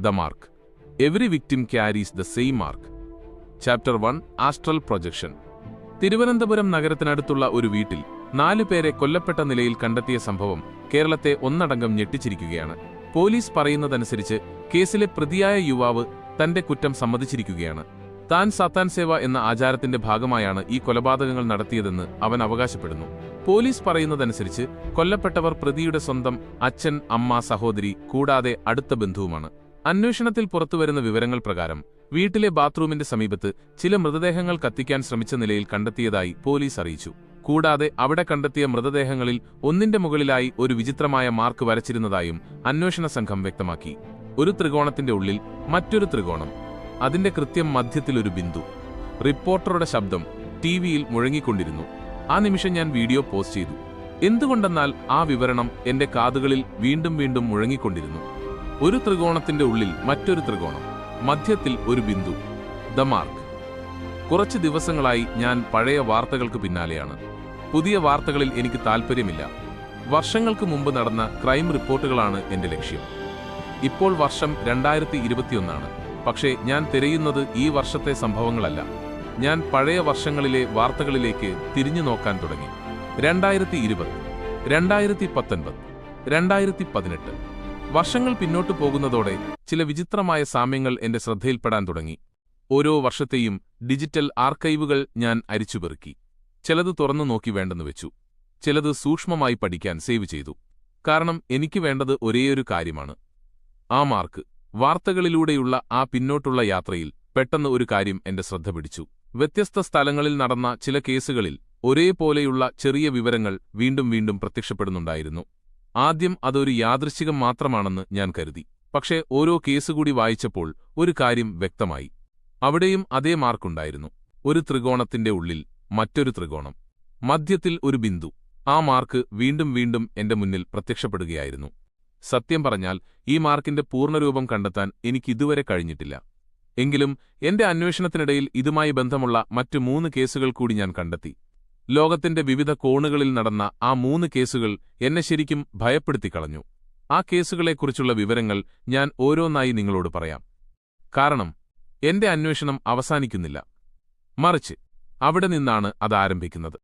The Mark. Every victim carries the same mark. Chapter 1 Astral Projection. Thiruvananthapuram നഗരത്തിനടുത്തുള്ള ഒരു വീട്ടിൽ 4 പേരെ കൊല്ലപ്പെട്ട നിലയിൽ കണ്ടെത്തിയ സംഭവം കേരളത്തെ ഒന്നടങ്കം ഞെട്ടിച്ചിരിക്കുകയാണ്. പോലീസ് പറയുന്നതനുസരിച്ച് കേസിലെ പ്രതിയായ യുവാവ് തന്റെ കുറ്റം സമ്മതിച്ചിരിക്കുകയാണ്. താൻ സാത്താൻ സേവ എന്ന ആചാരത്തിന്റെ ഭാഗമായാണ് ഈ കൊലപാതകങ്ങൾ നടത്തിയതെന്ന് അവൻ അവകാശപ്പെടുന്നു. പോലീസ് പറയുന്നതനുസരിച്ച് കൊല്ലപ്പെട്ടവർ പ്രതിയുടെ സ്വന്തം അച്ഛൻ, അമ്മ, സഹോദരി കൂടാതെ അടുത്ത ബന്ധുവുമാണ്. അന്വേഷണത്തിൽ പുറത്തുവരുന്ന വിവരങ്ങൾ പ്രകാരം വീട്ടിലെ ബാത്റൂമിന്റെ സമീപത്ത് ചില മൃതദേഹങ്ങൾ കത്തിക്കാൻ ശ്രമിച്ച നിലയിൽ കണ്ടെത്തിയതായി പോലീസ് അറിയിച്ചു. കൂടാതെ അവിടെ കണ്ടെത്തിയ മൃതദേഹങ്ങളിൽ ഒന്നിന്റെ മുകളിലായി ഒരു വിചിത്രമായ മാർക്ക് വരച്ചിരുന്നതായും അന്വേഷണ സംഘം വ്യക്തമാക്കി. ഒരു ത്രികോണത്തിന്റെ ഉള്ളിൽ മറ്റൊരു ത്രികോണം, അതിന്റെ കൃത്യം മധ്യത്തിലൊരു ബിന്ദു. റിപ്പോർട്ടറുടെ ശബ്ദം ടിവിയിൽ മുഴങ്ങിക്കൊണ്ടിരുന്നു. ആ നിമിഷം ഞാൻ വീഡിയോ പോസ്റ്റ് ചെയ്തു. എന്തുകൊണ്ടെന്നാൽ ആ വിവരണം എന്റെ കാതുകളിൽ വീണ്ടും വീണ്ടും മുഴങ്ങിക്കൊണ്ടിരുന്നു. ഒരു ത്രികോണത്തിന്റെ ഉള്ളിൽ മറ്റൊരു ത്രികോണം, മധ്യത്തിൽ ഒരു ബിന്ദു. The mark. കുറച്ച് ദിവസങ്ങളായി ഞാൻ പഴയ വാർത്തകൾക്ക് പിന്നാലെയാണ്. പുതിയ വാർത്തകളിൽ എനിക്ക് താൽപ്പര്യമില്ല. വർഷങ്ങൾക്ക് മുമ്പ് നടന്ന ക്രൈം റിപ്പോർട്ടുകളാണ് എന്റെ ലക്ഷ്യം. ഇപ്പോൾ വർഷം 2021 പക്ഷേ ഞാൻ തിരയുന്നത് ഈ വർഷത്തെ സംഭവങ്ങളല്ല. ഞാൻ പഴയ വർഷങ്ങളിലെ വാർത്തകളിലേക്ക് തിരിഞ്ഞു നോക്കാൻ തുടങ്ങി. 2020, 2019, 2018 വർഷങ്ങൾ പിന്നോട്ടു പോകുന്നതോടെ ചില വിചിത്രമായ സാമ്യങ്ങൾ എന്റെ ശ്രദ്ധയിൽപ്പെടാൻ തുടങ്ങി. ഓരോ വർഷത്തെയും ഡിജിറ്റൽ ആർക്കൈവുകൾ ഞാൻ അരിച്ചുപെറുക്കി. ചിലത് തുറന്നു നോക്കി വേണ്ടെന്ന് വെച്ചു. ചിലത് സൂക്ഷ്മമായി പഠിക്കാൻ സേവ് ചെയ്തു. കാരണം എനിക്ക് വേണ്ടത് ഒരേയൊരു കാര്യമാണ്, ആ മാർക്ക്. വാർത്തകളിലൂടെയുള്ള ആ പിന്നോട്ടുള്ള യാത്രയിൽ പെട്ടെന്ന് ഒരു കാര്യം എന്റെ ശ്രദ്ധ പിടിച്ചു. വ്യത്യസ്ത സ്ഥലങ്ങളിൽ നടന്ന ചില കേസുകളിൽ ഒരേപോലെയുള്ള ചെറിയ വിവരങ്ങൾ വീണ്ടും വീണ്ടും പ്രത്യക്ഷപ്പെടുന്നുണ്ടായിരുന്നു. ആദ്യം അതൊരു യാദൃശ്ചികം മാത്രമാണെന്ന് ഞാൻ കരുതി. പക്ഷേ ഓരോ കേസുകൂടി വായിച്ചപ്പോൾ ഒരു കാര്യം വ്യക്തമായി. അവിടെയും അതേ മാർക്കുണ്ടായിരുന്നു. ഒരു ത്രികോണത്തിന്റെ ഉള്ളിൽ മറ്റൊരു ത്രികോണം, മധ്യത്തിൽ ഒരു ബിന്ദു. ആ മാർക്ക് വീണ്ടും വീണ്ടും എന്റെ മുന്നിൽ പ്രത്യക്ഷപ്പെടുകയായിരുന്നു. സത്യം പറഞ്ഞാൽ ഈ മാർക്കിന്റെ പൂർണ്ണരൂപം കണ്ടെത്താൻ എനിക്കിതുവരെ കഴിഞ്ഞിട്ടില്ല. എങ്കിലും എന്റെ അന്വേഷണത്തിനിടയിൽ ഇതുമായി ബന്ധമുള്ള മറ്റു 3 കേസുകൾ കൂടി ഞാൻ കണ്ടെത്തി. ലോകത്തിന്റെ വിവിധ കോണുകളിൽ നടന്ന ആ 3 കേസുകൾ എന്നെ ശരിക്കും ഭയപ്പെടുത്തിക്കളഞ്ഞു. ആ കേസുകളെക്കുറിച്ചുള്ള വിവരങ്ങൾ ഞാൻ ഓരോന്നായി നിങ്ങളോട് പറയാം. കാരണം എന്റെ അന്വേഷണം അവസാനിക്കുന്നില്ല, മറിച്ച് അവിടെ നിന്നാണ് അത് ആരംഭിക്കുന്നത്.